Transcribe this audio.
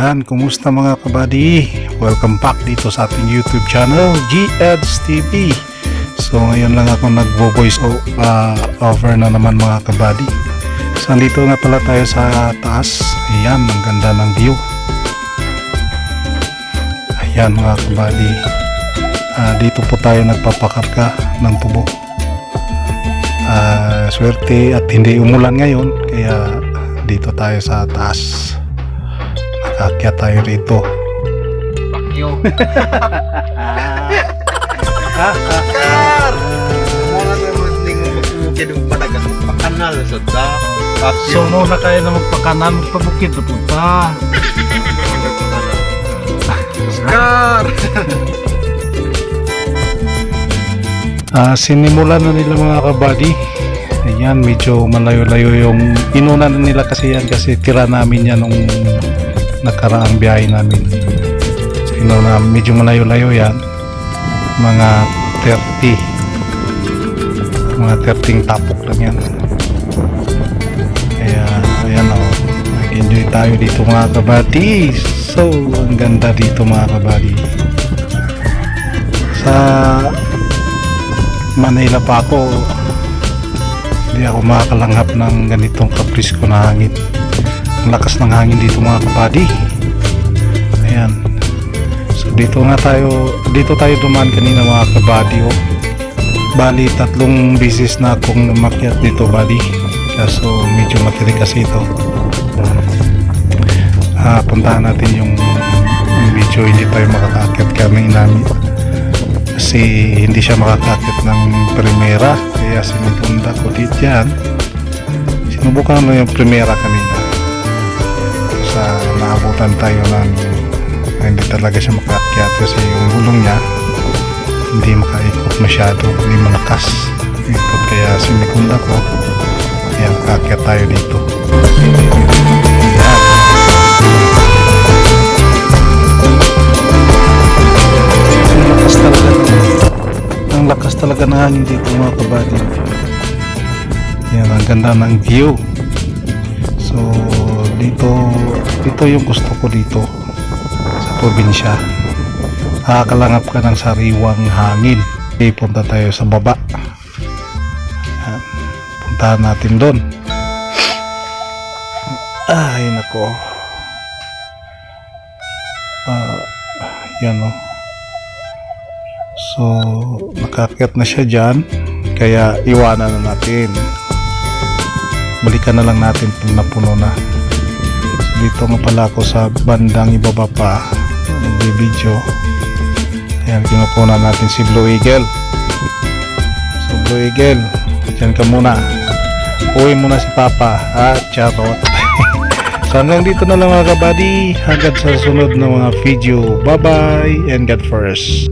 Yan, kumusta mga kabady? Welcome back dito sa ating YouTube channel, G-Eds TV. So ngayon lang ako nagvo-voice over na naman mga kabady. So andito nga pala tayo sa taas. Ayan, ang ganda ng view. Ayan mga kabady. Dito po tayo nagpapakarga ng tubo. Swerte at hindi umulan ngayon, kaya dito tayo sa taas. Nakaakyat tayo rito. Pakyo. Kar! Mga naman ning magpumukid ng panagat pakanal sa da. So muna kayo na magpakanan, magpabukid na punta. Kar! Sinimulan na nila mga kabady. Ayan, medyo malayo-layo yung inuna na nila kasi yan, kasi tira namin yan nung nakaraang biyahe namin. Inuna, medyo malayo-layo yan, mga 30 tapok lang yan. Kaya ayan o, nag-enjoy tayo dito mga kabady. So ang ganda dito mga kabady. Sa Manila pa ako, hindi ako makakalanghap ng ganitong kaprisko na hangin. Ang lakas ng hangin dito mga kabady. Ayan. So dito tayo dumaan kanina mga kabady. Bali 3 beses na akong umakyat dito buddy. Kaso medyo matirik kasi ito. Puntahan natin yung video, hindi tayo makakaakyat kami namin. Kasi hindi siya makakakit ng primera, kaya sinubunda ko dito yan. Sinubukan mo yung primera kanina, sa naabutan tayo ng hindi talaga siya makaakyat kasi yung gulong niya hindi makaikot masyado, hindi malakas ikot, kaya sinubunda ko. Kaya makaakyat tayo dito. Ang lakas talaga ng hangin dito mga kabady. Yan, ang ganda ng view. So dito yung gusto ko dito sa probinsya. Nakakalangap ka ng sariwang hangin. Okay, punta tayo sa baba. Yan, puntahan natin doon. Ay nako. Yan o. So nakaakyat na siya dyan, kaya iwanan na natin, balikan na lang natin pag napuno na. So, dito nga pala ako sa bandang ibaba pa nag-video. Ayan, kinukunan natin si Blue Eagle. So Blue Eagle, dyan ka muna, uwi muna si Papa. Charot. So hanggang dito na lang mga kabady, hanggang sa sunod na mga video. Bye bye and God first.